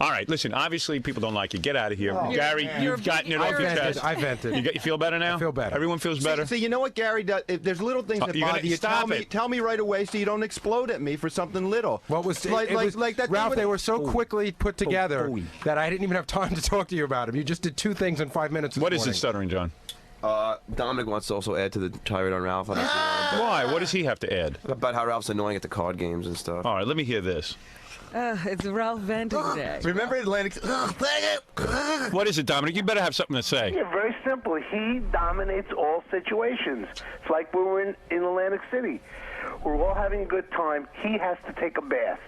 All right, listen. Obviously, people don't like you. Get out of here, Gary. You're- You've gotten it off your chest. I vented. You feel better now? I feel better. Everyone feels better. See, you know what Gary does? If there's little things that you're gonna- bother you, stop tell me. it. Tell me right away, so you don't explode at me for something little. What was like it was, that? Ralph? thing They with- were so quickly put together that I didn't even have time to talk to you about them. You just did 2 things in 5 minutes. What is it, stuttering John? Dominic wants to also add to the tirade on Ralph. Why? What does he have to add? About how Ralph's annoying at the card games and stuff. All right, let me hear this. It's Ralph venting day. Remember Atlantic? What is it, Dominic? You better have something to say. Yeah, very simple. He dominates all situations. It's like we were in Atlantic City. We're all having a good time. He has to take a bath.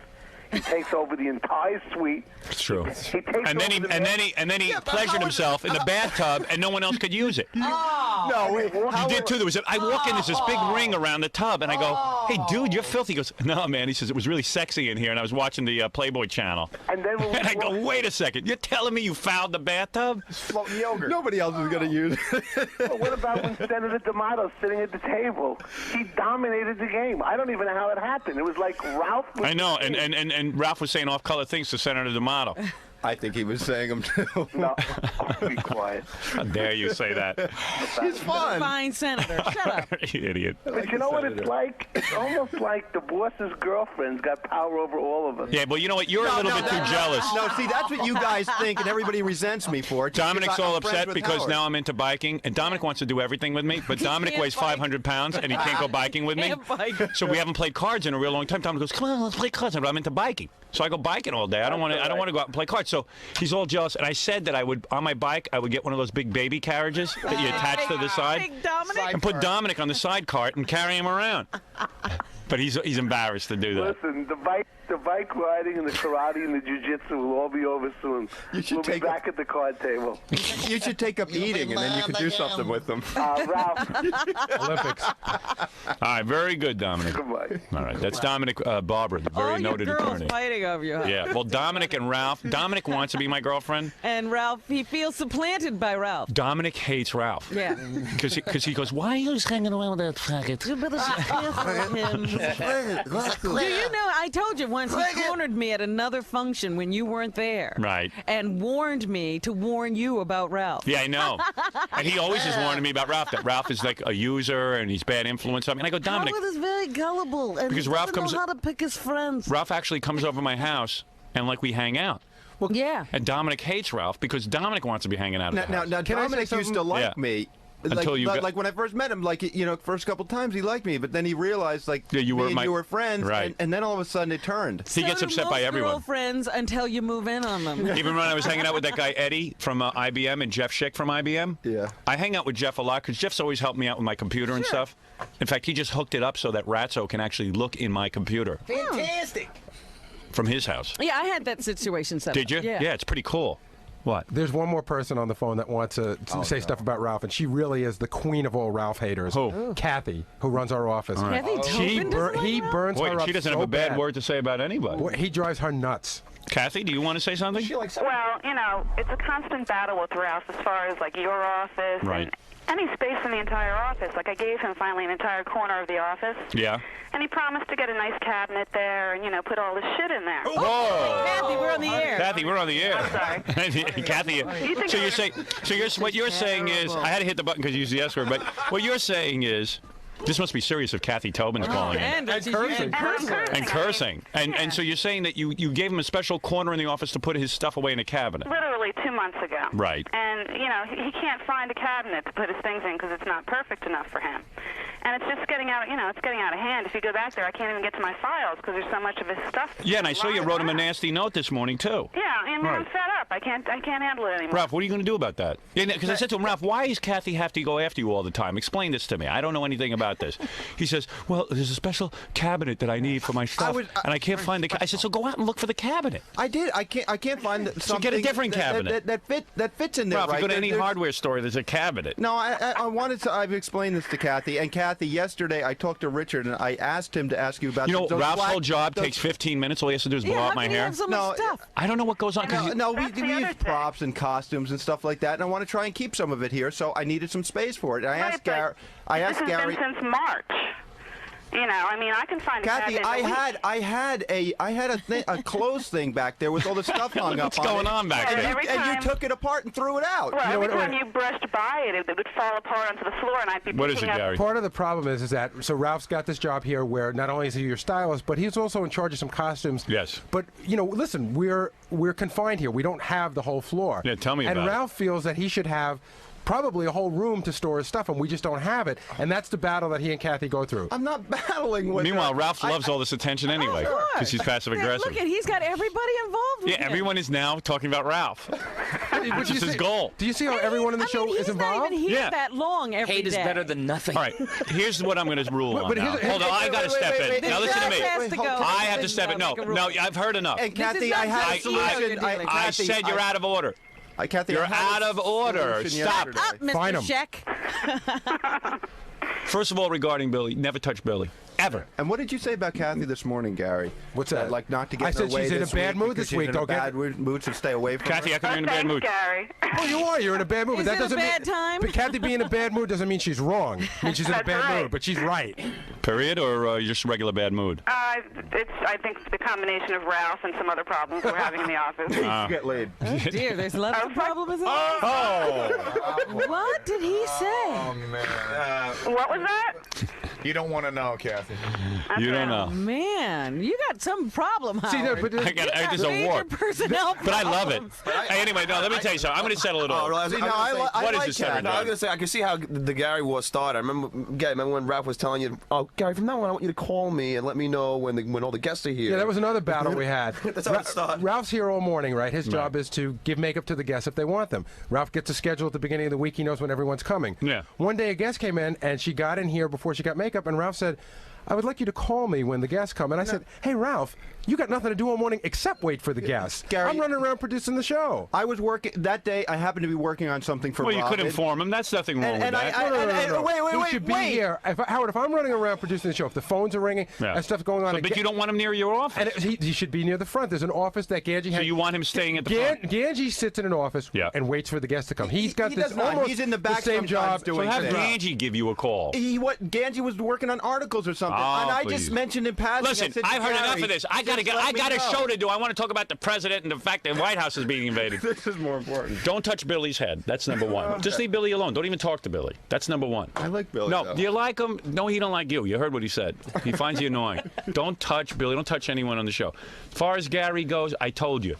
He takes over the entire suite. It's true. He takes And then over the and then he pleasured himself in the bathtub, and no one else could use it. No, wait. He did too. I walk in, there's this big ring around the tub, and I go, "Hey, dude, you're filthy." He goes, "No, man." He says, "It was really sexy in here," and I was watching the Playboy channel. And then And I go, "Wait a second, you're telling me you fouled the bathtub?" floating yogurt. Nobody else is gonna use it. But what about when Senator D'Amato sitting at the table? He dominated the game. I don't even know how it happened. It was like Ralph was I know, and Ralph was saying off-color things to Senator D'Amato. I think he was saying them too. No, be quiet. How dare you say that? He's fun. Fine senator. Shut up. You idiot. But you know what it's like? It's almost like the boss's girlfriend's got power over all of us. Yeah, well, you know what? You're a little bit too jealous. No, see, that's what you guys think, and everybody resents me for. Just Dominic's 'cause all I'm friends upset with because Howard. now I'm into biking, and Dominic wants to do everything with me, but Dominic can't weighs bike. 500 pounds, and he can't go biking with me. Can't bike. So we haven't played cards in a real long time. Dominic goes, "Come on, let's play cards." But I'm into biking, so I go biking all day. I don't want to go out and play cards. So he's all jealous, and I said that I would, on my bike, I would get one of those big baby carriages that you attach to the side, Big Dominic. and put Dominic on the side cart and carry him around. But he's embarrassed to do that. Listen, the bike riding and the karate and the jiu-jitsu will all be over soon. We'll be back at the card table. You should take up eating, and then you could do something with them. Ralph. Olympics. All right, very good, Dominic. Goodbye. All right, that's Dominic Barber, the very All noted your girls attorney. fighting over you. Huh? Yeah, well, Dominic and Ralph. Dominic wants to be my girlfriend. And Ralph, he feels supplanted by Ralph. Dominic hates Ralph. Yeah. Because he goes, why are you always hanging around with that faggot? You better be careful of him. Do you know, I told you once, he cornered me at another function when you weren't there. Right. And warned me to warn you about Ralph. Yeah, I know. And he always is warning me about Ralph, that Ralph is like a user and he's bad influence on me. And I go, Dominic. Ralph is very gullible. And Because he Ralph doesn't comes- know how to pick his friends. Ralph actually comes over my house and like we hang out. Well, yeah. And Dominic hates Ralph because Dominic wants to be hanging out at the house. Now Dominic used to like me. Until you got... like when I first met him, like, you know, first couple times he liked me, but then he realized, like, yeah, you were friends, right. and then all of a sudden it turned. He gets upset by everyone. Girlfriends until you move in on them. Even when I was hanging out with that guy Eddie from IBM and Jeff Schick from IBM, yeah, I hang out with Jeff a lot because Jeff's always helped me out with my computer and stuff. In fact, he just hooked it up so that Ratso can actually look in my computer. Fantastic. From his house. Yeah, I had that situation set Did you? up. Yeah. Yeah, it's pretty cool. What? There's one more person on the phone that wants to say stuff about Ralph, and she really is the queen of all Ralph haters. Who? Kathy, who runs our office. All right. Kathy He burns her up she doesn't so have a bad bad word to say about anybody. Boy, he drives her nuts. Kathy, do you want to say something? Well, you know, it's a constant battle with Ralph as far as, like, your office Right. and any space in the entire office. Like, I gave him finally an entire corner of the office. Yeah. And he promised to get a nice cabinet there and, you know, put all this shit in there. Whoa! Kathy, we're on the air. Kathy, we're on the air. I'm sorry. Kathy, what you're saying is, I had to hit the button because you used the S word, but what you're saying is, this must be serious if Kathy Tobin's calling in. And cursing. And cursing. And so you're saying that you gave him a special corner in the office to put his stuff away in a cabinet. Literally 2 months ago. Right. And, you know, he can't find a cabinet to put his things in because it's not perfect enough for him. And it's just getting out, you know, it's getting out of hand. If you go back there, I can't even get to my files because there's so much of his stuff. Yeah, and I saw you wrote him a nasty note this morning, too. Yeah, I mean, I'm fed up. I can't handle it anymore. Ralph, what are you going to do about that? Yeah, because I said to him, Ralph, why does Kathy have to go after you all the time? Explain this to me. I don't know anything about this. He says, well, there's a special cabinet that I need for my stuff, and I can't find the I said, so go out and look for the cabinet. I did. I can't find something. So get a different cabinet. That fits in there, Ralph, right? if you go to any There's- hardware store, there's a cabinet. No, I wanted to. I've explained this to Kathy, and Kathy, yesterday I talked to Richard, and I asked him to ask you about. You know, those Ralph's black- whole job those- takes 15 minutes. All he has to do is blow out my hair. I don't know what goes on. No, we use props and costumes and stuff like that, and I want to try and keep some of it here, so I needed some space for it. And I asked Gary. This has been since March. You know, I mean, I can find a Kathy, cabinet in a I had a clothes thing back there with all the stuff hung up What's going on back and there? You, and you took it apart and threw it out. Well, You know, every time you brushed by it, it would fall apart onto the floor, and I'd be picking up. Part of the problem is that so Ralph's got this job here where not only is he your stylist, but he's also in charge of some costumes. Yes. But you know, listen, we're confined here. We don't have the whole floor. Yeah, tell me and about it. Ralph feels that he should have probably a whole room to store his stuff, and we just don't have it. And that's the battle that he and Kathy go through. I'm not battling with Meanwhile, her. Ralph loves all this attention anyway because he's passive aggressive. Look at, he's got everybody involved with Yeah, him. everyone is now talking about Ralph. Which is his goal. Do you see how everyone in the show is involved? Not even here Yeah. that long every Hate is day. better than nothing. All right, here's what I'm going to rule on but now. here's- Hold on, I got to step in. Now listen to me. Has to go. I have to step in. No, I've heard enough. And Kathy, I had a solution. I Kathy, said you're out of order. Kathy, You're I had out a of order. solution Stop. yesterday. Up, Mr. Fine 'em. Sheck. First of all, regarding Billy, never touch Billy. Ever. And what did you say about Kathy this morning, Gary? What's that? Like not to get I in her said way she's in a this bad week mood because this she's week. in Don't a get- bad mood, so stay away from Kathy, her. I think you're in a bad mood. Gary. Well, you are. You're in a bad mood. But Is that it a doesn't bad mean. time? But Kathy being in a bad mood doesn't mean she's wrong. It means she's in a That's bad right. mood, but she's right. Period, or just regular bad mood? It's, I think, the combination of Ralph and some other problems we're having in the office. Get laid. Oh dear, there's lots of problems. Oh! What did he say? Oh, man. What was that? You don't want to know, Kathy. You don't know. Man, you got some problem, Howard. See, no, but I got there's a major war. personnel But I love it. problems. Hey, anyway, no, let me tell you something. I'm going to settle it all. See, now, I What is like this, Kathy. Senator? No, I was gonna say I can see how the Gary war started. I remember when Ralph was telling you, "Oh, Gary, from now on, I want you to call me and let me know when all the guests are here." Yeah, that was another battle we had. That's how it started. Ralph's here all morning, right? His job is to give makeup to the guests if they want them. Ralph gets a schedule at the beginning of the week. He knows when everyone's coming. Yeah. One day a guest came in, and she got in here before she got makeup, and Ralph said, I would like you to call me when the guests come. And I said, hey, Ralph, you got nothing to do all morning except wait for the guests. Gary, I'm running around producing the show. I was working that day. I happened to be working on something for Well, you could Robin. inform him. That's nothing wrong with that. No. Wait, He should be here. Howard, if I'm running around producing the show, if the phones are ringing and stuff's going on, But you don't want him near your office. And he should be near the front. There's an office that Ganji has. So you want him staying at the front? Ganji sits in an office and waits for the guests to come. He's got He this does not. almost He's in the back the same sometimes job. doing So have things. Ganji give you a call. Ganji was working on articles or something, Oh, and I please. just mentioned in passing. Listen, I've heard enough of this. I got a show to do. I want to talk about the president and the fact that the White House is being invaded. This is more important. Don't touch Billy's head. That's number one. Just leave Billy alone. Don't even talk to Billy. That's number one. I like Billy. No, though. do you like him? No, he don't like you. You heard what he said. He finds you annoying. Don't touch Billy. Don't touch anyone on the show. As far as Gary goes, I told you.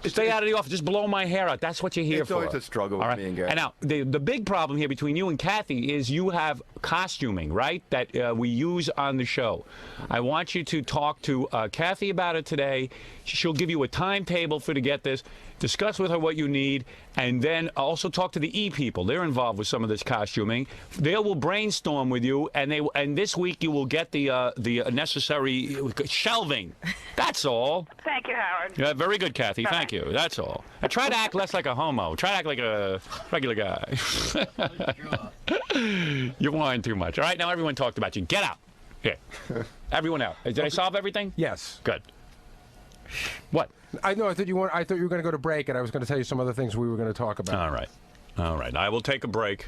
Stay out of the office. Just blow my hair out. That's what you're here It's for. always a struggle with me and Gary. And now, the big problem here between you and Kathy is you have costuming, right, that we use on the show. I want you to talk to Kathy about it today. She'll give you a timetable for to get this. Discuss with her what you need, and then also talk to the E people. They're involved with some of this costuming. They will brainstorm with you, and this week you will get the necessary shelving. That's all. Thank you, Howard. Yeah, very good, Kathy. Thank you. That's all. I try to act less like a homo. Try to act like a regular guy. You're whining too much. All right, now everyone talked about you. Get out. Here. Everyone out. Did I solve everything? Yes. Good. What? I know. I thought you were going to go to break, and I was going to tell you some other things we were going to talk about. All right. All right. I will take a break.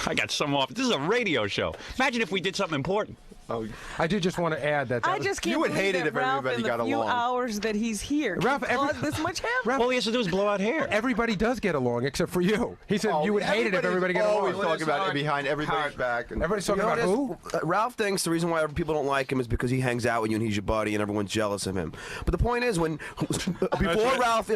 I got some off. This is a radio show. Imagine if we did something important. Oh, I do just want to add that. I just can't believe that Ralph, in the few hours that he's here, Ralph, caused this much havoc. All he has to do is blow out hair. Everybody does get along except for you. He said you would hate it if everybody got along. Always talking about it behind everybody's back. And Everybody's talking about who? Ralph thinks the reason why people don't like him is because he hangs out with you and he's your buddy and everyone's jealous of him. But the point is, before Ralph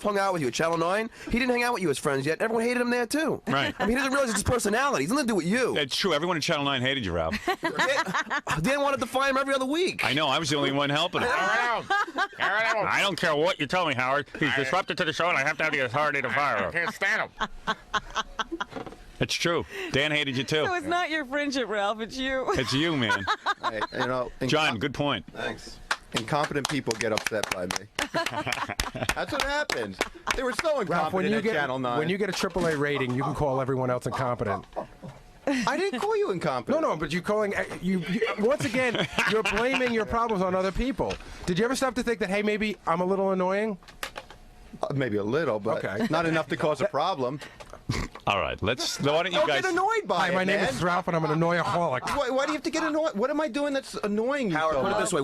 hung out with you at Channel 9, he didn't hang out with you as friends yet. Everyone hated him there too. Right. I mean, he doesn't realize it's his personality. It's nothing to do with you. It's true. Everyone at Channel 9 hated you, Ralph. Dan wanted to fire him every other week. I know. I was the only one helping him. I don't care what you tell me, Howard. He's disruptive to the show, and I have to have the authority to fire him. I can't stand him. It's true. Dan hated you too. So it's not your friendship, Ralph. It's you. It's you, man. Hey, you know, John, good point. Thanks. Incompetent people get upset by me. That's what happens. They were so incompetent Ralph, when you at get Channel 9. when you get a AAA rating, you can call everyone else incompetent. I didn't call you incompetent. No, but you're calling you once again. You're blaming your problems on other people. Did you ever stop to think that, hey, maybe I'm a little annoying? Maybe a little, but not enough to cause a problem. All right, why don't you guys? Get annoyed by Hi, it, my name man. is Ralph, and I'm an annoyaholic. Why do you have to get annoyed? What am I doing that's annoying you? Howard, so put it much? this way: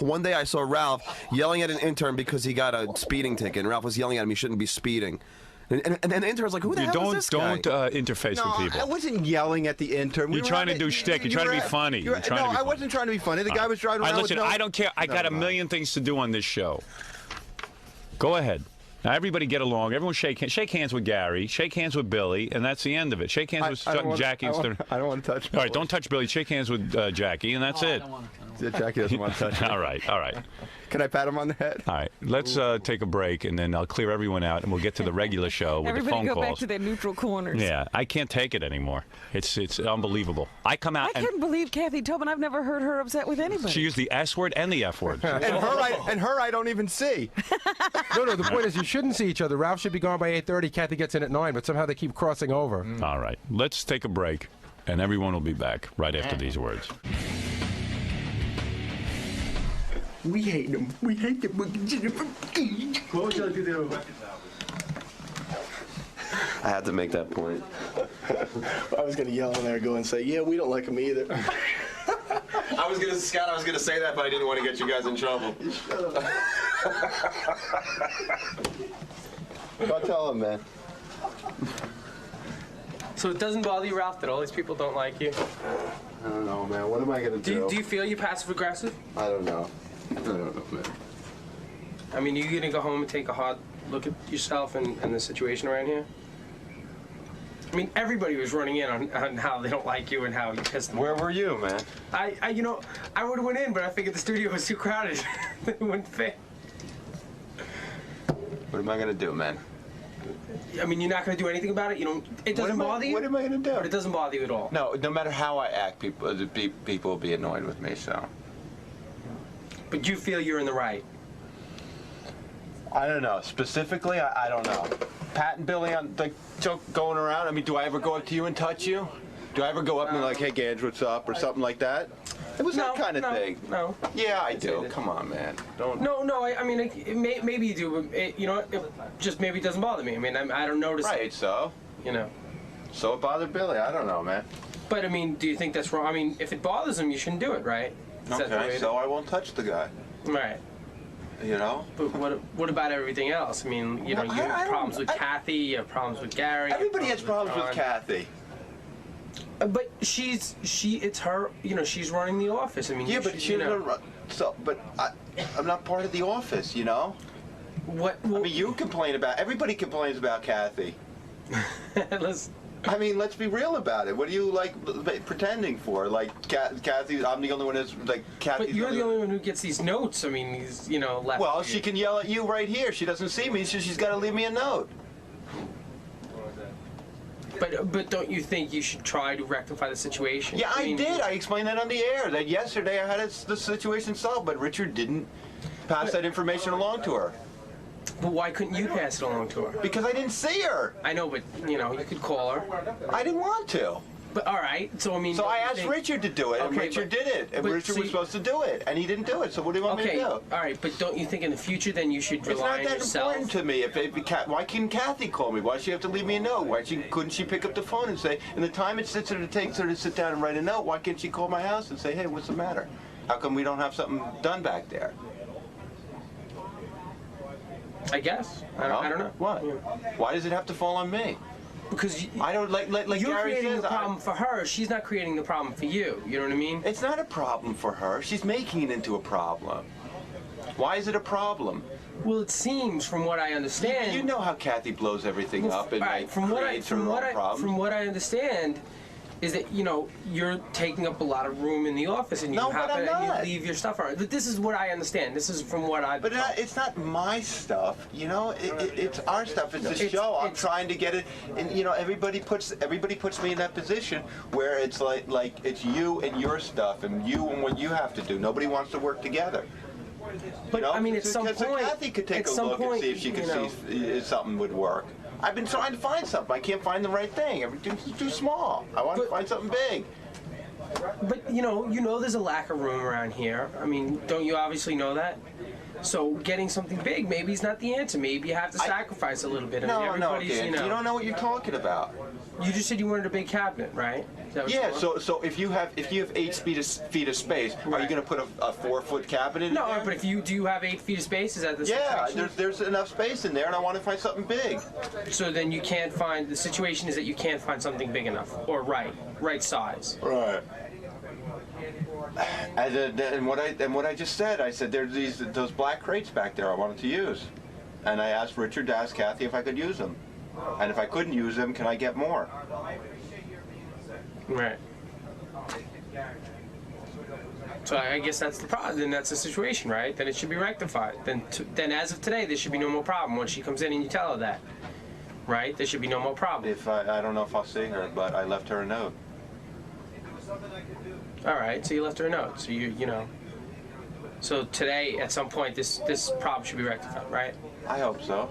one day I saw Ralph yelling at an intern because he got a speeding ticket, and Ralph was yelling at him he shouldn't be speeding. And the intern's like, who the hell is this guy? Don't interface with people. I wasn't yelling at the intern. You're trying to do shtick. You're trying to be funny. No, I wasn't trying to be funny. The guy was driving around listen, with no... I don't care. I got a million things to do on this show. Go ahead. Now, everybody get along. Everyone shake hands with Gary. Shake hands with Billy, and that's the end of it. Shake hands with Jackie. I don't want to touch Billy. All right, don't touch Billy. Shake hands with Jackie, and that's it. Jackie doesn't want to touch me. All right. Can I pat him on the head? All right, let's take a break, and then I'll clear everyone out, and we'll get to the regular show with Everybody the phone go calls. back to their neutral corners. Yeah, I can't take it anymore. It's unbelievable. I come out I couldn't believe Kathy Tobin. I've never heard her upset with anybody. she used the S word and the F word. And her I don't even see. No, the point is you shouldn't see each other. Ralph should be gone by 8:30. Kathy gets in at 9, but somehow they keep crossing over. All right, let's take a break, and everyone will be back right after these words. We hate them. We hate them. What would y'all do there? I had to make that point. I was gonna yell in there, go and say, "Yeah, we don't like them either." I was gonna say that, but I didn't want to get you guys in trouble. Go tell him, man. So it doesn't bother you, Ralph, that all these people don't like you? I don't know, man. What am I gonna do? Do you feel you passive aggressive? I don't know. I don't know, man. I mean, you gonna go home and take a hard look at yourself and the situation around here? I mean, everybody was running in on how they don't like you and how you pissed them. Where were you, man? I would have went in, but I figured the studio was too crowded. It wouldn't fit. What am I gonna do, man? I mean, you're not going to do anything about it. You don't. It doesn't bother you. What am I going to do? But it doesn't bother you at all. No, no matter how I act, people will be annoyed with me. So. But you feel you're in the right. I don't know. Specifically, I don't know. Pat and Billy on the joke going around. I mean, do I ever go up to you and touch you? Do I ever go up and be like, "Hey, Gage, what's up?" or something like that? It was that kind of thing. No. Yeah, I do. Come on, man. Don't. No. I mean, maybe you do, but you know, it just maybe doesn't bother me. I mean, I don't notice. Right. It, so. You know. So it bothered Billy. I don't know, man. But I mean, do you think that's wrong? I mean, if it bothers him, you shouldn't do it, right? Okay. So I won't touch the guy. Right. You know? But what about everything else? I mean, you know, you have problems with Kathy, you have problems with Gary. Everybody has problems with Kathy. But it's her, you know, she's running the office. I mean, yeah, but she's gonna run. So, but I'm not part of the office, you know? What? I mean, you complain about, everybody complains about Kathy. I mean, let's be real about it. What are you, like, pretending for? Like, Kathy, I'm the only one that's, like, Kathy's But you're the only one who gets these notes. I mean, these, you know, left. Well, she can yell at you right here. She doesn't see me, so she's got to leave me a note. But don't you think you should try to rectify the situation? Yeah, I mean, did. I explained that on the air. That yesterday I had the situation solved, but Richard didn't pass that information along to her. But why couldn't you pass it along to her? Because I didn't see her. I know, but, you know, you could call her. I didn't want to. But, all right, so, I mean... So I asked Richard to do it, and Richard did it. And Richard was supposed to do it, and he didn't do it. So what do you want me to do? All right, but don't you think in the future, then, you should rely on yourself? It's not that important to me. Why couldn't Kathy call me? Why does she have to leave me a note? Couldn't she pick up the phone and say, in the time it takes her to sit down and write a note, why can't she call my house and say, hey, what's the matter? How come we don't have something done back there? I guess. I don't know. What? Why does it have to fall on me? Because I don't like you're Gary creating says, the problem for her. She's not creating the problem for you. You know what I mean? It's not a problem for her. She's making it into a problem. Why is it a problem? Well, it seems, from what I understand, you know how Kathy blows everything up and creates her own problems. From what I understand, is that, you know, you're taking up a lot of room in the office and you you leave your stuff around. But this is what I understand. This is from what I. But it's not my stuff, you know. It's our stuff. It's the show. I'm trying to get it, and you know, everybody puts me in that position where it's like it's you and your stuff, and you and what you have to do. Nobody wants to work together. But you know? I mean, at some point, Kathy could take a look and see if she could see if something would work. I've been trying to find something. I can't find the right thing. Everything's too small. I want to find something big. But you know, there's a lack of room around here. I mean, don't you obviously know that? So getting something big maybe is not the answer. Maybe you have to sacrifice a little bit. No, Dan, you don't know what you're talking about. You just said you wanted a big cabinet, right? Yeah. So if you have 8 feet of space, are you going to put a 4-foot cabinet in there? No, but do you have 8 feet of space? Is that the situation? Yeah, there's enough space in there, and I want to find something big. So then you can't find. The situation is that you can't find something big enough or right size. Right. And what I just said, I said there's those black crates back there I wanted to use, and I asked Richard to ask Kathy if I could use them, and if I couldn't use them, can I get more? Right. So I guess that's the problem. Then that's the situation, right? Then it should be rectified. Then as of today, there should be no more problem. When she comes in and you tell her that, right? There should be no more problem. If I don't know if I'll see her, but I left her a note. All right, so you left her a note. So you know. So today, at some point, this problem should be rectified, right? I hope so.